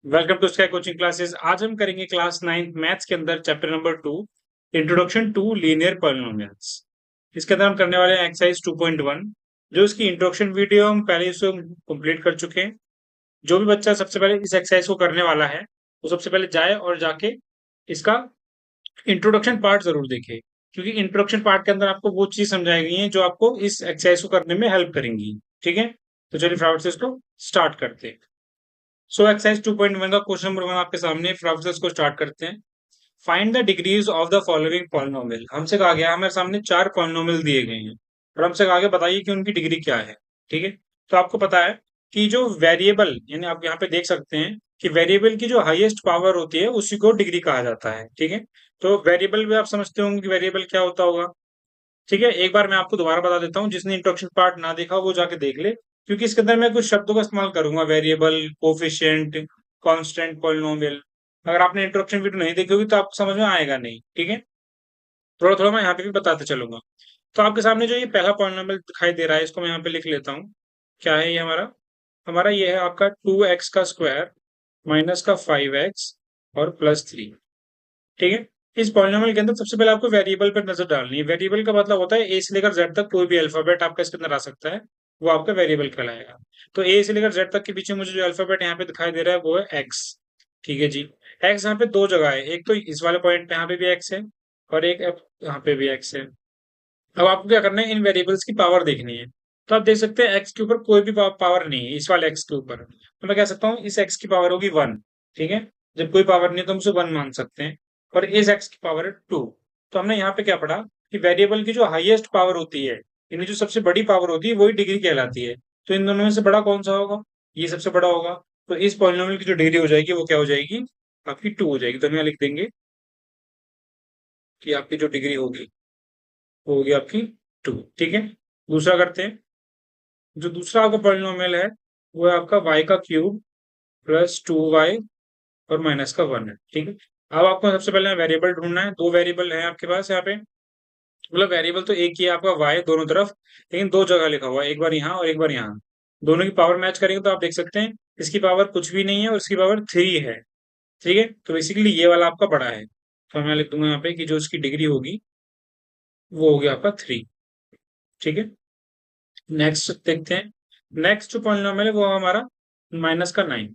Welcome to sky coaching classes. आज हम करेंगे क्लास 9 मैथ्स के अंदर chapter number 2 introduction to linear polynomials. इसके अंदर हम करने वाले हैं एक्सरसाइज 2.1। जो इसकी इंट्रोडक्शन वीडियो हम पहले इसे कंप्लीट कर चुके हैं। जो भी बच्चा सबसे पहले इस एक्सरसाइज को करने वाला है वो सबसे पहले जाए और जाके इसका इंट्रोडक्शन पार्ट जरूर देखे, क्योंकि इंट्रोडक्शन पार्ट के अंदर आपको वो चीज समझाई गई है जो आपको इस एक्सरसाइज को करने में हेल्प करेंगी। ठीक है, तो चलिए फटाफट से इसको स्टार्ट करते हैं। सो एक्सरसाइज 2.1 का क्वेश्चन नंबर 1 आपके सामने, फटाफट से इसको स्टार्ट करते हैं। Find the degrees of the following polynomial. हमसे कहा गया, हमारे सामने चार पॉलिनोमियल दिए गए हैं और हमसे कहा गया बताइए कि उनकी डिग्री क्या है। ठीक है, तो आपको पता है कि जो वेरिएबल, यानी आप यहाँ पे देख सकते हैं कि वेरिएबल की जो हाईएस्ट पावर होती है उसी को डिग्री कहा जाता है। ठीक है, तो वेरिएबल भी आप समझते होंगे कि वेरिएबल क्या होता होगा। ठीक है, एक बार मैं आपको दोबारा बता देता हूँ, जिसने इंट्रोडक्शन पार्ट ना देखा वो जाके देख ले, क्योंकि इसके अंदर मैं कुछ शब्दों का इस्तेमाल करूंगा, वेरिएबल, कोफिशिएंट, कांस्टेंट, पॉलिनोमियल। अगर आपने इंट्रोडक्शन वीडियो नहीं देखी होगी तो आपको समझ में आएगा नहीं। ठीक है, थोड़ा थोड़ा मैं यहाँ पे भी बताते चलूंगा। तो आपके सामने जो ये पहला पॉलिनोमियल दिखाई दे रहा है इसको मैं यहाँ पे लिख लेता हूँ। क्या है ये हमारा? हमारा ये है आपका 2x का स्क्वायर माइनस का 5x और +3। ठीक है, इस पॉलिनोमियल के अंदर सबसे पहले आपको वेरिएबल पर नजर डालनी है। वेरिएबल का मतलब होता है ए से लेकर जेड तक कोई भी अल्फाबेट आपका इसके अंदर आ सकता है, वो आपका वेरिएबल कहलाएगा। तो ए से लेकर जेड तक के पीछे मुझे जो अल्फाबेट यहाँ पे दिखाई दे रहा है वो है एक्स। ठीक है जी, एक्स यहाँ पे दो जगह है, एक तो इस वाले पॉइंट पे यहाँ पे भी एक्स है और एक यहाँ पे भी एक्स है। अब आपको क्या करना है, इन वेरिएबल्स की पावर देखनी है। तो आप देख सकते हैं एक्स के ऊपर कोई भी पावर नहीं है, इस वाले एक्स के ऊपर, तो मैं कह सकता हूँ इस एक्स की पावर होगी 1। ठीक है, जब कोई पावर नहीं है तो हम उसे 1 मान सकते हैं। और इस एक्स की पावर है 2। तो हमने यहाँ पे क्या पढ़ा कि वेरिएबल की जो हाईएस्ट पावर होती है, इनमें जो सबसे बड़ी पावर होती है वही डिग्री कहलाती है। तो इन दोनों में से बड़ा कौन सा होगा? ये सबसे बड़ा होगा। तो इस पॉलिनोमियल की जो डिग्री हो जाएगी वो क्या हो जाएगी? आपकी 2 हो जाएगी। तो हम यहाँ लिख देंगे कि आपकी जो डिग्री होगी वो होगी आपकी 2। ठीक है, दूसरा करते हैं। जो दूसरा आपका पॉलिनोमियल है वो है आपका y का क्यूब +2y और -1 है। ठीक है, अब आपको सबसे पहले वेरिएबल ढूंढना है। दो वेरिएबल है आपके पास यहाँ पे, मतलब वेरिएबल तो एक ही है आपका y दोनों तरफ, लेकिन दो जगह लिखा हुआ है, एक बार यहाँ और एक बार यहाँ। दोनों की पावर मैच करेंगे तो आप देख सकते हैं इसकी पावर कुछ भी नहीं है और इसकी पावर 3 है। ठीक है, तो बेसिकली ये वाला आपका बड़ा है, तो मैं लिख दूंगा यहाँ पे कि जो इसकी डिग्री होगी वो होगी आपका 3। ठीक है, नेक्स्ट देखते हैं। नेक्स्ट जो पॉलिनोमियल है वो हमारा -9।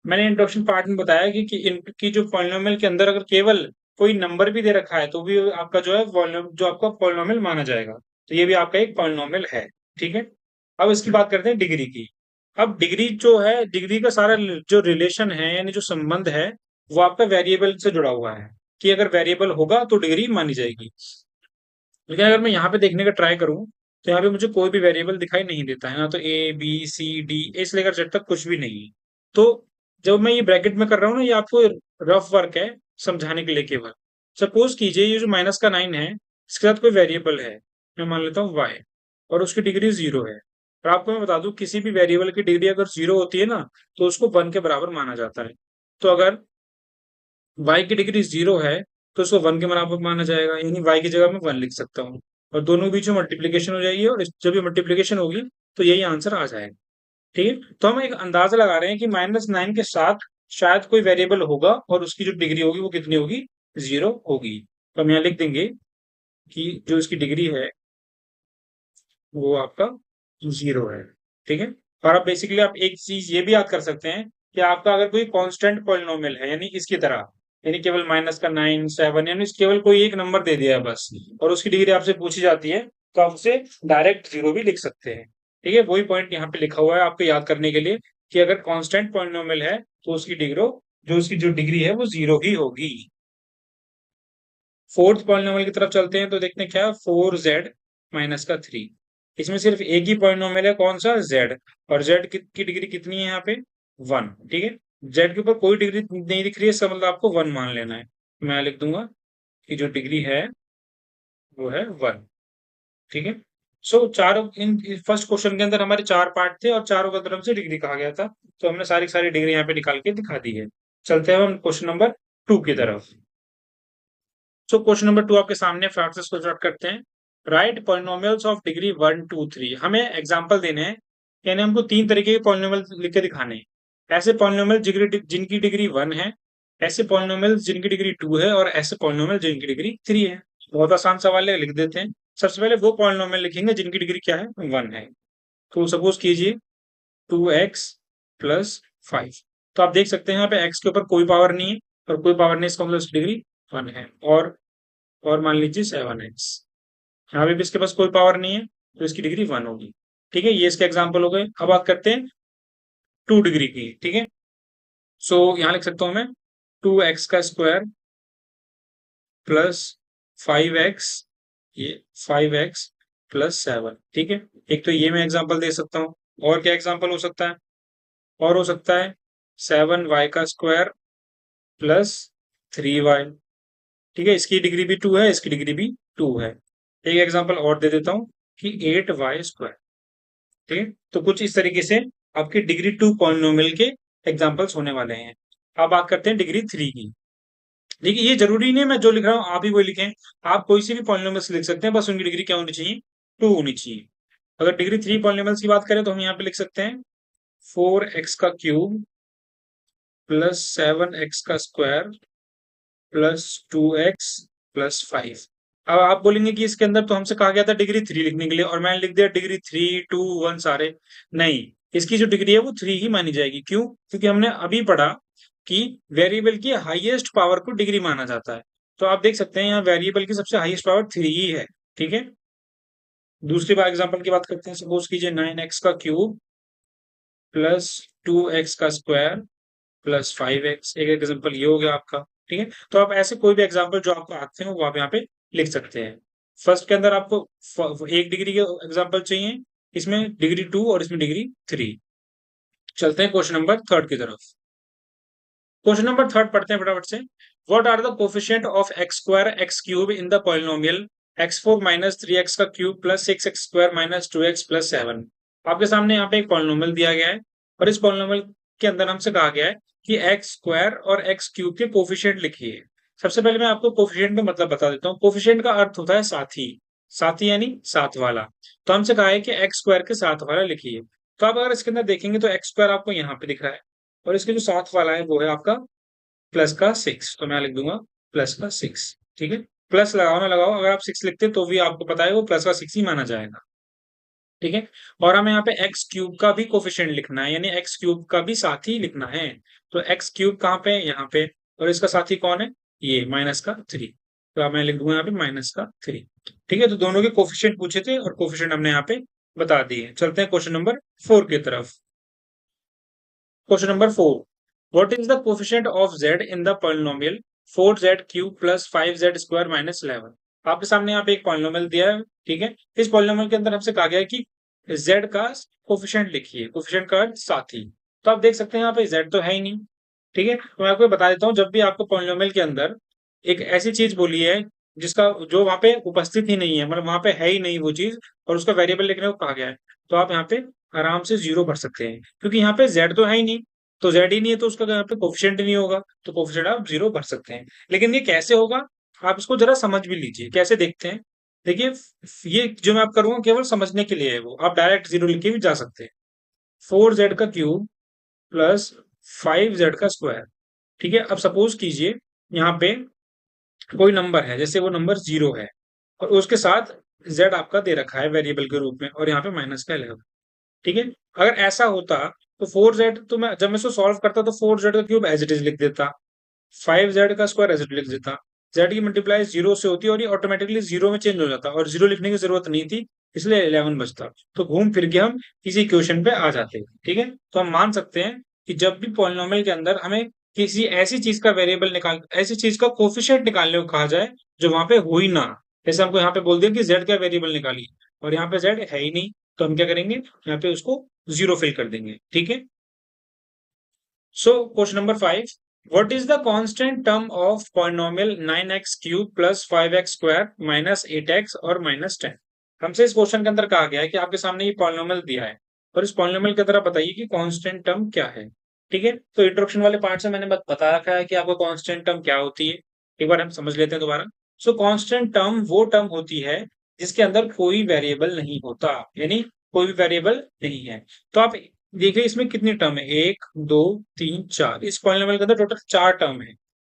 मैंने इंट्रोडक्शन पार्ट में बताया कि इनकी जो पॉलिनोमियल के अंदर अगर केवल कोई नंबर भी दे रखा है तो भी आपका जो है जो आपका पॉलिनोमियल माना जाएगा। तो ये भी आपका एक पॉलिनोमियल है। ठीक है, अब इसकी बात करते हैं डिग्री की। अब डिग्री जो है, डिग्री का सारा जो रिलेशन है, यानी जो संबंध है, वो आपका वेरिएबल से जुड़ा हुआ है, कि अगर वेरिएबल होगा तो डिग्री मानी जाएगी। लेकिन अगर मैं यहाँ पे देखने का ट्राई करूँ तो यहाँ पे मुझे कोई भी वेरिएबल दिखाई नहीं देता है ना, तो A B C D A से लेकर जेड तक कुछ भी नहीं है। तो जब मैं ये ब्रैकेट में कर रहा हूँ ना, ये आपको रफ वर्क है समझाने के लिए केवल। सपोज कीजिए ये जो -9 है इसके साथ कोई वेरिएबल है, मैं मान लेता हूँ वाई, और उसकी डिग्री 0 है। और आपको मैं बता दूं किसी भी वेरिएबल की डिग्री अगर 0 होती है ना तो उसको 1 के बराबर माना जाता है। तो अगर y की डिग्री 0 है तो उसको 1 के बराबर माना जाएगा, यानी y की जगह मैं 1 लिख सकता हूँ। और दोनों के बीच में मल्टीप्लीकेशन हो जाएगी और जब ये मल्टीप्लीकेशन होगी तो यही आंसर आ जाएगा। ठीक है, तो हम एक अंदाजा लगा रहे हैं कि -9 के साथ शायद कोई वेरिएबल होगा और उसकी जो डिग्री होगी वो कितनी होगी? 0 होगी। तो हम यहाँ लिख देंगे कि जो इसकी डिग्री है वो आपका 0 है। ठीक है, और अब बेसिकली आप एक चीज ये भी याद कर सकते हैं कि आपका अगर कोई कांस्टेंट पॉलिनोमियल है, यानी इसकी तरह, यानी केवल -9 7, यानी केवल कोई एक नंबर दे दिया है बस, और उसकी डिग्री आपसे पूछी जाती है, तो आप उसे डायरेक्ट 0 भी लिख सकते हैं। ठीक है, वही पॉइंट यहाँ पे लिखा हुआ है आपको याद करने के लिए, कि अगर कांस्टेंट पॉलिनोमियल है तो उसकी जो डिग्री है वो 0 ही होगी। फोर्थ पॉलिनोमियल की तरफ चलते हैं तो देखते हैं क्या, 4z-3। इसमें सिर्फ एक ही पॉलिनोमियल है, कौन सा? z। और z की डिग्री कितनी है यहाँ पे? 1। ठीक है, z के ऊपर कोई डिग्री नहीं दिख रही है, इसका मतलब आपको 1 मान लेना है। मैं लिख दूंगा कि जो डिग्री है वो है 1। ठीक है, सो चारों इन फर्स्ट क्वेश्चन के अंदर हमारे चार पार्ट थे और चारों का तरफ से डिग्री कहा गया था, तो हमने सारी सारी डिग्री यहाँ पे निकाल के दिखा दी है। चलते हैं हम क्वेश्चन नंबर 2 की तरफ। सो क्वेश्चन नंबर 2 आपके सामने, फटाफट से इसको स्टार्ट करते हैं। Right polynomials of degree 1 2 3। हमें एग्जांपल देने हैं, यानी हमको तीन तरीके के पॉलिनोमियल लिख के दिखाने हैं। ऐसे पॉलिनोमियल जिनकी डिग्री 1 है, ऐसे पॉलिनोमियल जिनकी डिग्री 2 है और ऐसे पॉलिनोमियल जिनकी डिग्री 3 है। बहुत आसान सवाल है, लिख देते हैं। सबसे पहले वो पॉलिनोमियल लिखेंगे जिनकी डिग्री क्या है, 1 है। तो सपोज कीजिए 2x प्लस 5। तो आप देख सकते हैं यहाँ पे x के ऊपर कोई पावर नहीं है, और कोई पावर नहीं, इसका मतलब इसकी डिग्री 1 है। और मान लीजिए 7x, यहाँ पे भी इसके पास कोई पावर नहीं है, तो इसकी डिग्री 1 होगी। ठीक है, ये इसके एग्जाम्पल हो गए। अब बात करते हैं 2 डिग्री की। ठीक है, सो यहाँ लिख सकता हूं मैं 2x का स्क्वायर प्लस 5x, ये 5x प्लस 7। ठीक है, एक तो ये मैं एग्जांपल दे सकता हूँ। और क्या एग्जांपल हो सकता है? और हो सकता है 7y का स्क्वायर प्लस 3y। ठीक है, इसकी डिग्री भी 2 है, इसकी डिग्री भी 2 है। एक एग्जांपल और दे देता हूँ कि 8y स्क्वायर। ठीक है, तो कुछ इस तरीके से आपके डिग्री 2 पॉलिनोमियल के एग्जांपल्स होने वाले हैं। अब बात करते हैं डिग्री 3 की। देखिए, ये जरूरी नहीं है मैं जो लिख रहा हूँ आप ही वो लिखें। आप कोई सी भी पॉलिनोमियल्स लिख सकते हैं, बस उनकी डिग्री क्या होनी चाहिए, 2 होनी चाहिए। अगर डिग्री 3 पॉलिनोमियल्स की बात करें तो हम यहाँ पे लिख सकते हैं 4x का क्यूब प्लस 7x का स्क्वायर प्लस 2x प्लस 5। अब आप बोलेंगे कि इसके अंदर तो हमसे कहा गया था डिग्री 3 लिखने के लिए, और मैंने लिख दिया डिग्री 3, 2, 1 सारे। नहीं, इसकी जो डिग्री है वो 3 ही मानी जाएगी। क्यों? क्योंकि हमने अभी पढ़ा कि वेरिएबल की हाईएस्ट पावर को डिग्री माना जाता है। तो आप देख सकते हैं यहाँ वेरिएबल की सबसे हाईएस्ट पावर 3 ही है। ठीक है, दूसरी बार एग्जांपल की बात करते हैं। सपोज कीजिए 9x का क्यूब प्लस 2x का स्क्वायर प्लस 5x। एक एग्जांपल ये हो गया आपका। ठीक है, तो आप ऐसे कोई भी एग्जांपल जो आपको आते हो वो आप यहाँ पे लिख सकते हैं। फर्स्ट के अंदर आपको 1 डिग्री के एग्जांपल चाहिए, इसमें डिग्री 2 और इसमें डिग्री 3। चलते हैं क्वेश्चन नंबर 3 की तरफ। क्वेश्चन नंबर 3 पढ़ते हैं फटाफट से। What are the coefficient of x square x cube in the polynomial x4 minus 3x का cube plus 6x square minus 2x plus 7। आपके सामने यहाँ पे एक पॉलिनोमियल दिया गया है, और इस पॉलिनोमियल के अंदर हमसे कहा गया है कि x स्क्वायर और x क्यूब के कोफिशिएंट लिखिए। सबसे पहले मैं आपको कोफिशिएंट का मतलब बता देता हूँ। कोफिशिएंट का अर्थ होता है साथी। साथी यानी साथ वाला। तो हमसे कहा है कि x स्क्वायर के साथ वाला लिखिए। तो आप अगर इसके अंदर देखेंगे तो x स्क्वायर आपको यहाँ पे दिख रहा है, और इसके जो साथ वाला है वो है आपका प्लस का 6। तो मैं लिख दूंगा प्लस का 6। ठीक है, प्लस लगाओ ना लगाओ, अगर आप 6 लिखते तो भी आपको पता है वो प्लस का 6 ही माना जाएगा। ठीक है, और हमें यहाँ पे एक्स क्यूब का भी कोफिशिएंट लिखना है, यानी एक्स क्यूब का भी साथी लिखना है। तो एक्स क्यूब कहाँ पे है? यहाँ पे। और इसका साथी कौन है? ये माइनस का 3। तो अब मैं लिख दूंगा यहाँ पे माइनस का 3। ठीक है, तो दोनों के कोफिशिएंट पूछे थे और कोफिशिएंट हमने यहाँ पे बता दिए। चलते हैं क्वेश्चन नंबर 4 की तरफ। Question number 4, what is the coefficient of z in the polynomial 4z cube plus 5z square minus 11। आपके सामने यहाँ पे एक पॉलिनोमियल दिया है। ठीक है, इस पॉलिनोमियल के अंदर हमसे कहा गया है कि z का कोफिशिएंट लिखिए। कोफिशिएंट का अर्थ साथी। तो आप देख सकते हैं यहाँ पे z तो है ही नहीं। ठीक है, तो मैं आपको बता देता हूँ, जब भी आपको पॉलिनोमियल के अंदर एक ऐसी चीज बोली है जिसका जो वहां पे उपस्थित ही नहीं है, मतलब वहां पे है ही नहीं वो चीज, और उसका वेरिएबल लिखने को कहा गया है, तो आप यहाँ पे आराम से 0 भर सकते हैं। क्योंकि यहाँ पे z तो है ही नहीं, तो z ही नहीं है तो उसका यहाँ पे कोफिशिएंट ही नहीं होगा, तो कोफिशिएंट आप 0 भर सकते हैं। लेकिन ये कैसे होगा, आप इसको जरा समझ भी लीजिए। कैसे देखते हैं, देखिए, ये जो मैं आप करूंगा केवल समझने के लिए है, वो आप डायरेक्ट 0 लिख के भी जा सकते हैं। 4z का क्यूब प्लस 5z का स्क्वायर। ठीक है, अब सपोज कीजिए यहाँ पे कोई नंबर है, जैसे वो नंबर 0 है, और उसके साथ z आपका दे रखा है वेरिएबल के रूप में, और यहाँ पे माइनस का 11। ठीक है, अगर ऐसा होता तो 4z, तो मैं जब मैं इसको सॉल्व करता तो 4z का क्यूब एज इट इज लिख देता, 5z का स्क्वायर एज इट लिख देता। z की मल्टीप्लाई 0 से होती है और ये ऑटोमेटिकली 0 में चेंज हो जाता, और 0 लिखने की जरूरत नहीं थी, इसलिए 11 बचता। तो घूम फिर के हम इसी क्वेश्चन पे आ जाते हैं। ठीक है, तो हम मान सकते हैं कि जब भी पॉलिनोमियल के अंदर हमें किसी ऐसी चीज का वेरिएबल निकाल, ऐसी चीज का कोफिशिएंट निकालने को कहा जाए जो वहां पे हो ही ना, जैसे हमको यहाँ पे बोल दिया कि z का वेरिएबल निकालिए, और यहाँ पे z है ही नहीं, तो हम क्या करेंगे, यहाँ पे उसको 0 फिल कर देंगे। ठीक है, so question number 5, what is the constant term of polynomial 9x cube plus 5x square minus 8x और माइनस 10। हमसे इस क्वेश्चन के अंदर कहा गया है कि आपके सामने ये पॉलिनोमियल दिया है, और इस पॉलिनोमियल के अंदर आप बताइए कि कांस्टेंट टर्म क्या है। ठीक है, तो इंट्रोडक्शन वाले पार्ट से मैंने बता रखा है कि आपको कांस्टेंट टर्म क्या होती है। एक बार हम समझ लेते हैं दोबारा। सो कांस्टेंट टर्म वो टर्म होती है जिसके अंदर कोई वेरिएबल नहीं होता, यानी कोई भी वेरिएबल नहीं है। तो आप देखिए इसमें कितनी टर्म है, 1 2 3 4। इस पॉलिनोमियल के अंदर टोटल 4 टर्म है।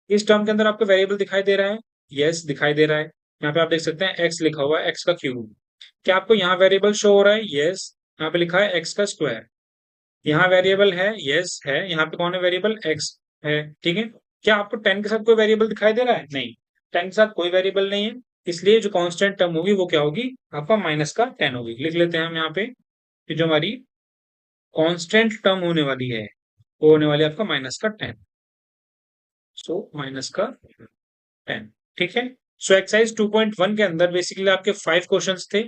इस टर्म के अंदर आपको वेरिएबल दिखाई दे रहा है, यस दिखाई दे रहा है। यहाँ पे आप देख सकते हैं एक्स लिखा हुआ है, एक्स का क्यूब। क्या आपको यहाँ वेरिएबल शो हो रहा है? यस। यहाँ पे लिखा है एक्स का स्क्वायर। यहाँ वेरिएबल है, यस है। यहाँ पे कौन है वेरिएबल? एक्स है, ठीक है। क्या आपको 10 के साथ कोई वेरिएबल दिखाई दे रहा है? नहीं, 10 के साथ कोई वेरिएबल नहीं है। इसलिए जो कांस्टेंट टर्म होगी वो क्या होगी? आपका माइनस का 10 होगी। लिख लेते हैं हम यहाँ पे कि जो हमारी कांस्टेंट टर्म होने वाली है वो होने वाली है आपका माइनस का 10। सो माइनस का 10, ठीक है। सो एक्सरसाइज 2.1 के अंदर बेसिकली आपके 5 क्वेश्चंस थे।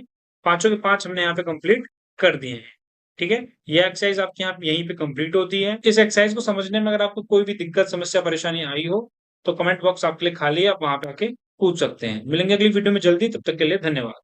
पांचों के पांच हमने यहाँ पे कंप्लीट कर दिए हैं, ठीक है। ये एक्सरसाइज आपके यहाँ यहीं पे कंप्लीट होती है। इस एक्सरसाइज को समझने में अगर आपको कोई भी दिक्कत, समस्या, परेशानी आई हो तो कमेंट बॉक्स आपके लिए खाली है, आप वहां पे आके पूछ सकते हैं। मिलेंगे अगली वीडियो में जल्दी, तब तक के लिए धन्यवाद।